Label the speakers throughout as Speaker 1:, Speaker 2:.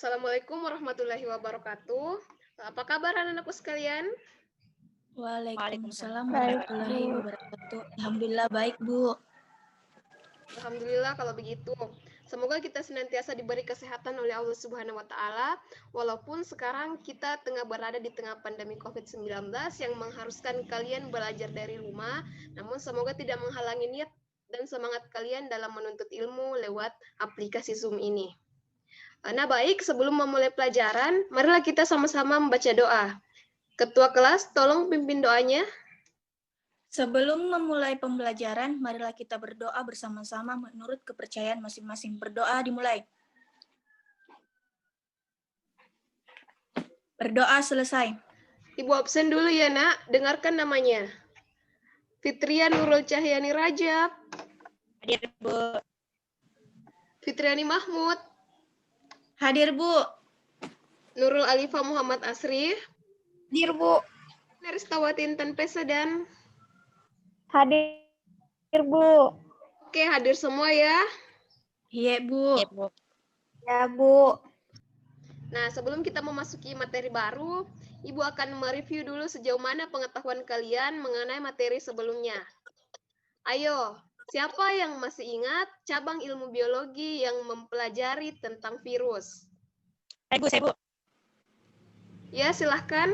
Speaker 1: Assalamualaikum warahmatullahi wabarakatuh. Apa kabar anak-anakku sekalian?
Speaker 2: Waalaikumsalam warahmatullahi wabarakatuh. Alhamdulillah baik, Bu.
Speaker 1: Alhamdulillah kalau begitu. Semoga kita senantiasa diberi kesehatan oleh Allah Subhanahu wa taala walaupun sekarang kita tengah berada di tengah pandemi COVID-19 yang mengharuskan kalian belajar dari rumah, namun semoga tidak menghalangi niat dan semangat kalian dalam menuntut ilmu lewat aplikasi Zoom ini. Nah, baik, sebelum memulai pelajaran, marilah kita sama-sama membaca doa. Ketua kelas, tolong pimpin doanya.
Speaker 2: Sebelum memulai pembelajaran, marilah kita berdoa bersama-sama menurut kepercayaan masing-masing. Berdoa dimulai. Berdoa selesai.
Speaker 1: Ibu absen dulu ya, Nak. Dengarkan namanya. Fitria Nurul Cahyani Rajab.
Speaker 3: Hadir, Bu.
Speaker 1: Fitriani Mahmud.
Speaker 2: Hadir, Bu.
Speaker 1: Nurul Alifa Muhammad Asri.
Speaker 3: Hadir, Bu.
Speaker 1: Naristawati Intan Pesadan.
Speaker 4: Hadir, Bu.
Speaker 1: Oke, hadir semua ya.
Speaker 2: Iya, Bu.
Speaker 3: Ya, Bu.
Speaker 4: Ya, Bu.
Speaker 1: Nah, sebelum kita memasuki materi baru, Ibu akan mereview dulu sejauh mana pengetahuan kalian mengenai materi sebelumnya. Ayo, siapa yang masih ingat cabang ilmu biologi yang mempelajari tentang virus?
Speaker 3: Bu, saya, Bu.
Speaker 1: Ya, silahkan.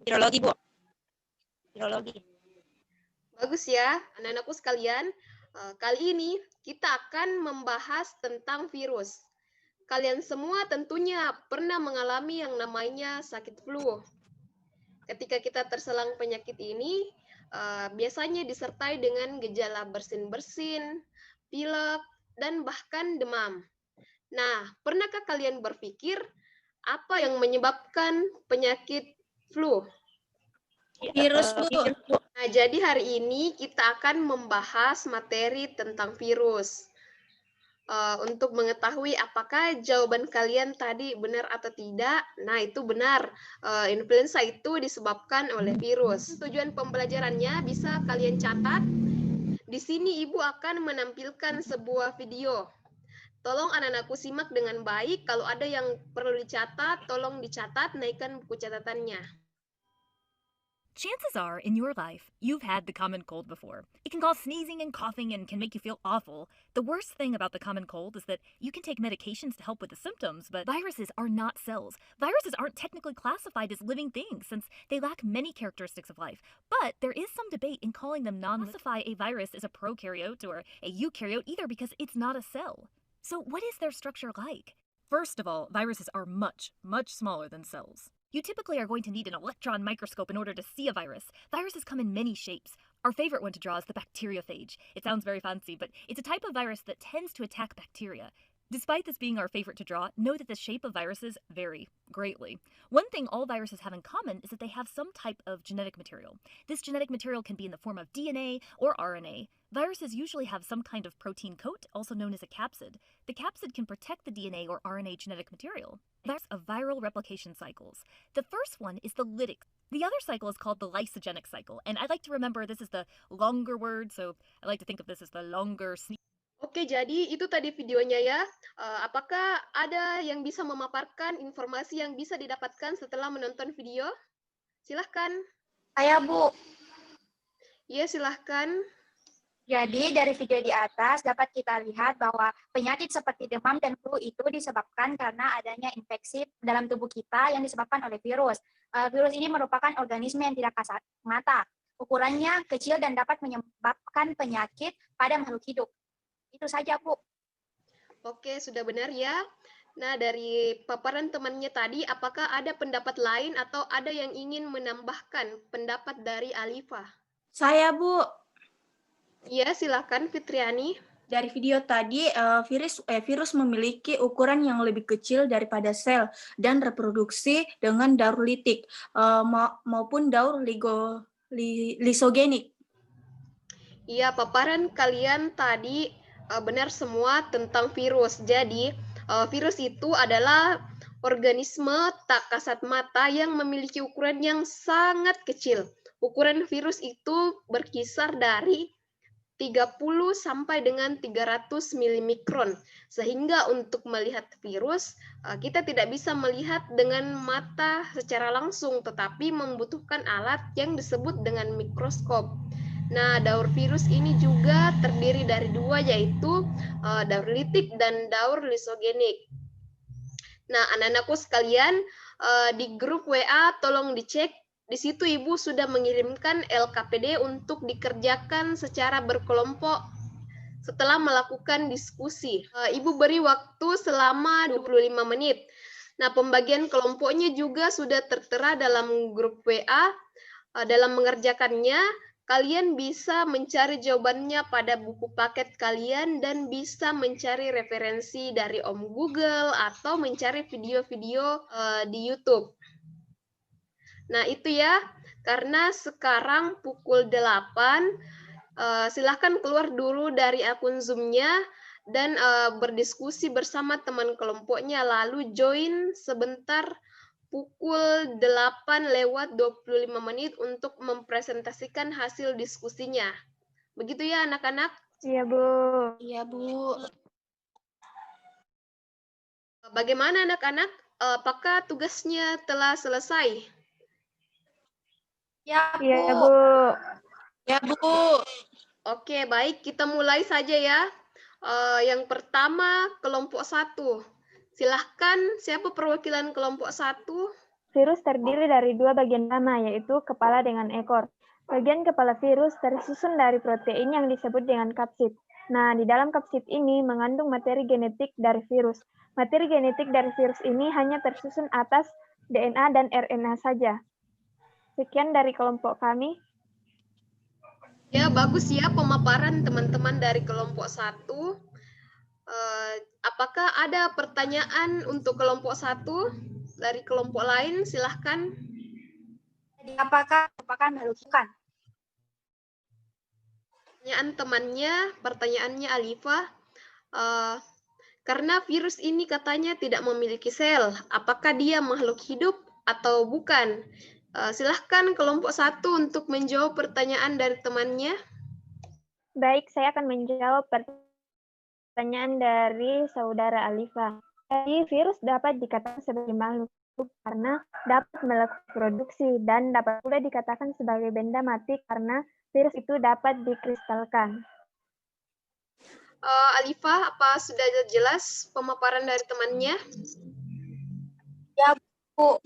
Speaker 3: Virologi, Bu. Virologi.
Speaker 1: Bagus ya, anak-anakku sekalian. Kali ini kita akan membahas tentang virus. Kalian semua tentunya pernah mengalami yang namanya sakit flu. Ketika kita terserang penyakit ini, biasanya disertai dengan gejala bersin-bersin, pilek, dan bahkan demam. Nah, pernahkah kalian berpikir apa yang menyebabkan penyakit flu?
Speaker 2: Virus, Bu.
Speaker 1: Nah, jadi hari ini kita akan membahas materi tentang virus. Untuk mengetahui apakah jawaban kalian tadi benar atau tidak, nah itu benar. Influenza itu disebabkan oleh virus. Tujuan pembelajarannya bisa kalian catat. Di sini Ibu akan menampilkan sebuah video. Tolong anak-anakku simak dengan baik. Kalau ada yang perlu dicatat, tolong dicatat, naikkan buku catatannya.
Speaker 5: Chances are, in your life, you've had the common cold before. It can cause sneezing and coughing and can make you feel awful. The worst thing about the common cold is that you can take medications to help with the symptoms, but viruses are not cells. Viruses aren't technically classified as living things since they lack many characteristics of life. But there is some debate in calling them non-classify a virus as a prokaryote or a eukaryote either because it's not a cell. So what is their structure like? First of all, viruses are much, much smaller than cells. You typically are going to need an electron microscope in order to see a virus. Viruses come in many shapes. Our favorite one to draw is the bacteriophage. It sounds very fancy, but it's a type of virus that tends to attack bacteria. Despite this being our favorite to draw, know that the shape of viruses vary greatly. One thing all viruses have in common is that they have some type of genetic material. This genetic material can be in the form of DNA or RNA. Viruses usually have some kind of protein coat, also known as a capsid. The capsid can protect the DNA or RNA genetic material. There's of viral replication cycles. The first one is the lytic. The other cycle is called the lysogenic cycle, and I like to remember this is the longer word, so I like to think of this as the longer
Speaker 1: Oke, jadi itu tadi videonya ya. Apakah ada yang bisa memaparkan informasi yang bisa didapatkan setelah menonton video? Silahkan.
Speaker 4: Saya, Bu.
Speaker 1: Iya, silahkan.
Speaker 4: Jadi dari video di atas dapat kita lihat bahwa penyakit seperti demam dan flu itu disebabkan karena adanya infeksi dalam tubuh kita yang disebabkan oleh virus. Virus ini merupakan organisme yang tidak kasat mata. Ukurannya kecil dan dapat menyebabkan penyakit pada makhluk hidup. Itu saja, Bu.
Speaker 1: Oke, sudah benar ya. Nah, dari paparan temannya tadi, apakah ada pendapat lain atau ada yang ingin menambahkan pendapat dari Alifa?
Speaker 2: Saya, Bu.
Speaker 1: Iya, silakan Fitriani.
Speaker 2: Dari video tadi, virus memiliki ukuran yang lebih kecil daripada sel dan reproduksi dengan daur litik maupun daur lisogenik.
Speaker 1: Iya, paparan kalian tadi benar semua tentang virus. Jadi, virus itu adalah organisme tak kasat mata yang memiliki ukuran yang sangat kecil. Ukuran virus itu berkisar dari 30 sampai dengan 300 milimikron. Sehingga untuk melihat virus, kita tidak bisa melihat dengan mata secara langsung, tetapi membutuhkan alat yang disebut dengan mikroskop. Nah, daur virus ini juga terdiri dari dua, yaitu daur litik dan daur lisogenik. Nah, anak-anakku sekalian, di grup WA tolong dicek. Di situ Ibu sudah mengirimkan LKPD untuk dikerjakan secara berkelompok setelah melakukan diskusi. Ibu beri waktu selama 25 menit. Nah, pembagian kelompoknya juga sudah tertera dalam grup WA. Dalam mengerjakannya, kalian bisa mencari jawabannya pada buku paket kalian dan bisa mencari referensi dari Om Google atau mencari video-video di YouTube. Nah, itu ya, karena sekarang pukul 8, silahkan keluar dulu dari akun Zoom-nya dan berdiskusi bersama teman kelompoknya, lalu join sebentar pukul 8:25 untuk mempresentasikan hasil diskusinya. Begitu ya anak-anak?
Speaker 6: Iya, Bu.
Speaker 2: Iya, Bu.
Speaker 1: Bagaimana anak-anak? Apakah tugasnya telah selesai?
Speaker 4: Ya,
Speaker 6: Iya,
Speaker 4: Bu.
Speaker 6: Bu.
Speaker 2: Ya, Bu.
Speaker 1: Oke, baik. Kita mulai saja ya. Yang pertama, kelompok 1. Silahkan, siapa perwakilan kelompok 1?
Speaker 6: Virus terdiri dari dua bagian utama, yaitu kepala dengan ekor. Bagian kepala virus tersusun dari protein yang disebut dengan kapsid. Nah, di dalam kapsid ini mengandung materi genetik dari virus. Materi genetik dari virus ini hanya tersusun atas DNA dan RNA saja. Sekian dari kelompok kami.
Speaker 1: Ya, bagus ya pemaparan teman-teman dari kelompok 1. Apakah ada pertanyaan untuk kelompok 1 dari kelompok lain? Silahkan.
Speaker 4: Apakah merupakan makhluk bukan?
Speaker 1: Pertanyaannya Alifa, karena virus ini katanya tidak memiliki sel, apakah dia makhluk hidup atau bukan? Silahkan kelompok 1 untuk menjawab pertanyaan dari temannya.
Speaker 6: Baik, saya akan menjawab pertanyaan dari saudara Alifa. Jadi, virus dapat dikatakan sebagai makhluk hidup karena dapat melakukan produksi dan dapat pula dikatakan sebagai benda mati karena virus itu dapat dikristalkan.
Speaker 1: Alifa, apa sudah jelas pemaparan dari temannya?
Speaker 4: Ya, Bu.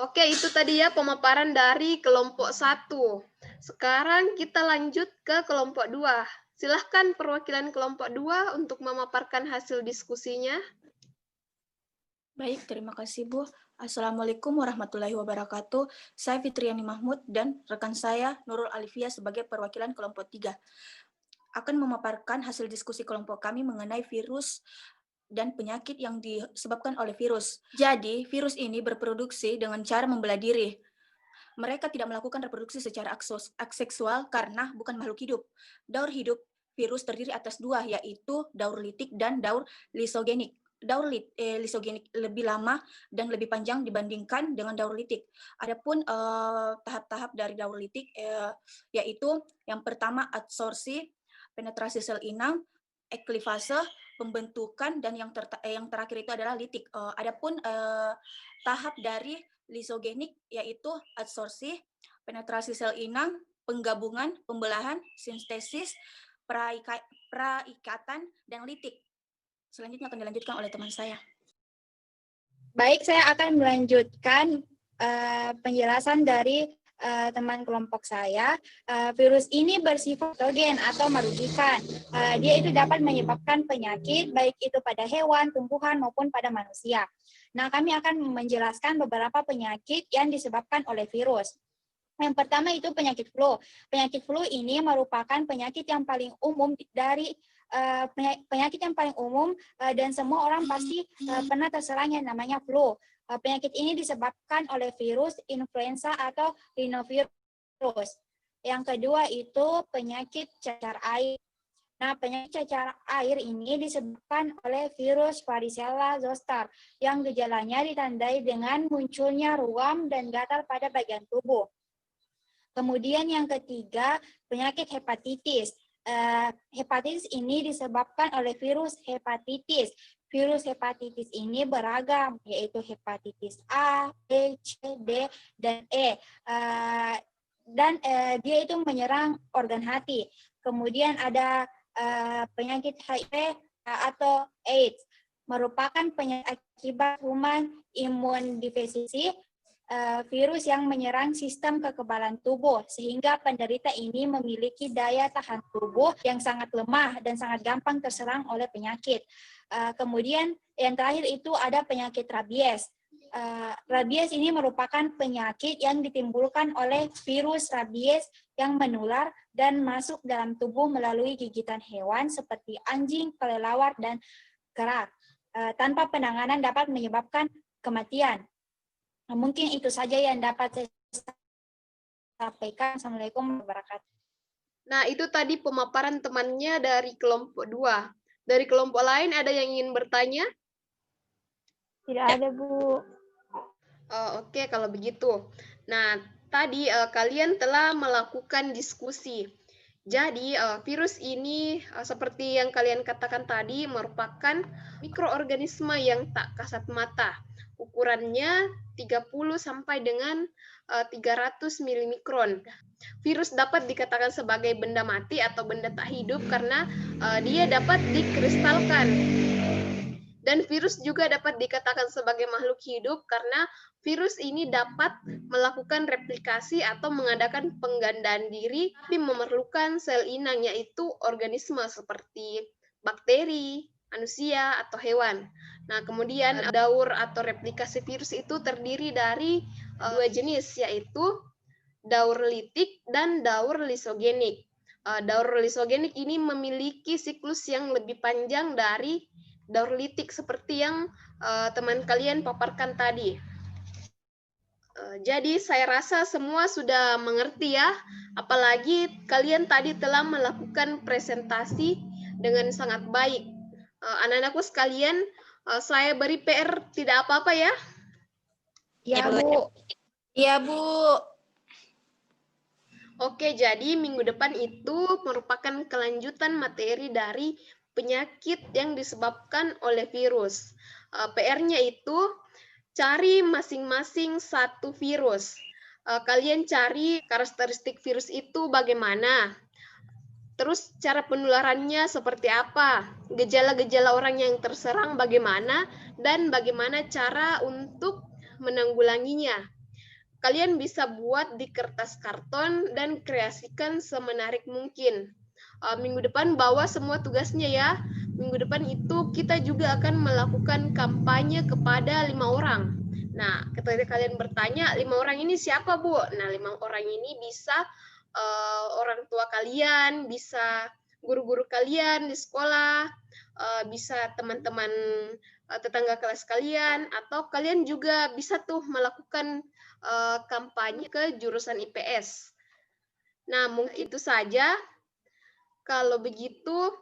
Speaker 1: Oke, itu tadi ya pemaparan dari kelompok 1. Sekarang kita lanjut ke kelompok 2. Silahkan perwakilan kelompok 2 untuk memaparkan hasil diskusinya.
Speaker 2: Baik, terima kasih, Bu. Assalamualaikum warahmatullahi wabarakatuh. Saya Fitriani Mahmud dan rekan saya Nurul Alifia sebagai perwakilan kelompok 3 akan memaparkan hasil diskusi kelompok kami mengenai virus dan penyakit yang disebabkan oleh virus. Jadi, virus ini berproduksi dengan cara membelah diri. Mereka tidak melakukan reproduksi secara aseksual karena bukan makhluk hidup. Daur hidup virus terdiri atas dua, yaitu daur litik dan daur lisogenik. Daur lisogenik lebih lama dan lebih panjang dibandingkan dengan daur litik. Adapun tahap-tahap dari daur litik yaitu yang pertama adsorpsi, penetrasi sel inang, eklifase, pembentukan, dan yang terakhir itu adalah litik. Adapun tahap dari lisogenik yaitu adsorpsi, penetrasi sel inang, penggabungan, pembelahan, sintesis, praikatan, dan litik. Selanjutnya akan dilanjutkan oleh teman saya.
Speaker 4: Baik, saya akan melanjutkan penjelasan dari teman kelompok saya. Virus ini bersifat patogen atau merugikan. Dia itu dapat menyebabkan penyakit, baik itu pada hewan, tumbuhan, maupun pada manusia. Nah, kami akan menjelaskan beberapa penyakit yang disebabkan oleh virus. Yang pertama itu penyakit flu. Penyakit flu ini merupakan penyakit yang paling umum dari penyakit yang paling umum dan semua orang pasti pernah terserang yang namanya flu. Penyakit ini disebabkan oleh virus influenza atau rhinovirus. Yang kedua itu penyakit cacar air. Nah, penyakit cacar air ini disebabkan oleh virus varicella zoster yang gejalanya ditandai dengan munculnya ruam dan gatal pada bagian tubuh. Kemudian yang ketiga, penyakit hepatitis. hepatitis ini disebabkan oleh virus hepatitis. Virus hepatitis ini beragam, yaitu hepatitis A, B, C, D, dan E. Dia itu menyerang organ hati. Kemudian ada penyakit HIV atau AIDS, merupakan penyakit akibat human immunodefisiency, virus yang menyerang sistem kekebalan tubuh, sehingga penderita ini memiliki daya tahan tubuh yang sangat lemah dan sangat gampang terserang oleh penyakit. Kemudian yang terakhir itu ada penyakit rabies. Rabies ini merupakan penyakit yang ditimbulkan oleh virus rabies yang menular dan masuk dalam tubuh melalui gigitan hewan seperti anjing, kelelawar, dan kera. Tanpa penanganan dapat menyebabkan kematian. Mungkin itu saja yang dapat saya sampaikan. Assalamualaikum warahmatullahi wabarakatuh.
Speaker 1: Nah, itu tadi pemaparan temannya dari kelompok 2. Dari kelompok lain ada yang ingin bertanya?
Speaker 6: Tidak ada, Bu.
Speaker 1: Oke, kalau begitu. Nah, tadi kalian telah melakukan diskusi. Jadi, virus ini seperti yang kalian katakan tadi merupakan mikroorganisme yang tak kasat mata. Ukurannya 30 sampai dengan 300 milimikron. Virus dapat dikatakan sebagai benda mati atau benda tak hidup karena dia dapat dikristalkan. Dan virus juga dapat dikatakan sebagai makhluk hidup karena virus ini dapat melakukan replikasi atau mengadakan penggandaan diri, tapi memerlukan sel inang, yaitu organisme seperti bakteri, manusia, atau hewan. Nah, kemudian daur atau replikasi virus itu terdiri dari 2 jenis, yaitu daur litik dan daur lisogenik. Daur lisogenik ini memiliki siklus yang lebih panjang dari daur litik seperti yang teman kalian paparkan tadi. Jadi saya rasa semua sudah mengerti ya, apalagi kalian tadi telah melakukan presentasi dengan sangat baik. Anak-anakku sekalian, saya beri PR tidak apa-apa ya?
Speaker 3: Iya, Bu.
Speaker 2: Iya, Bu.
Speaker 1: Oke, jadi minggu depan itu merupakan kelanjutan materi dari penyakit yang disebabkan oleh virus. PR-nya itu cari masing-masing satu virus. Kalian cari karakteristik virus itu bagaimana. Terus cara penularannya seperti apa. Gejala-gejala orang yang terserang bagaimana. Dan bagaimana cara untuk menanggulanginya. Kalian bisa buat di kertas karton dan kreasikan semenarik mungkin. Minggu depan bawa semua tugasnya ya. Minggu depan itu kita juga akan melakukan kampanye kepada 5 orang. Nah, ketika kalian bertanya, 5 orang ini siapa, Bu? Nah, 5 orang ini bisa orang tua kalian, bisa guru-guru kalian di sekolah, bisa teman-teman tetangga kelas kalian, atau kalian juga bisa tuh melakukan kampanye ke jurusan IPS. Nah, mungkin itu saja. Kalau begitu,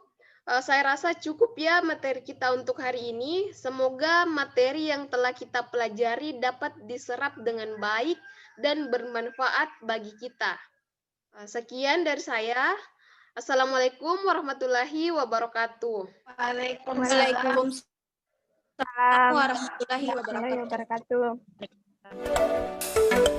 Speaker 1: saya rasa cukup ya materi kita untuk hari ini. Semoga materi yang telah kita pelajari dapat diserap dengan baik dan bermanfaat bagi kita. Sekian dari saya. Assalamualaikum warahmatullahi wabarakatuh.
Speaker 2: Waalaikumsalam warahmatullahi wabarakatuh.
Speaker 6: Warahmatullahi wabarakatuh.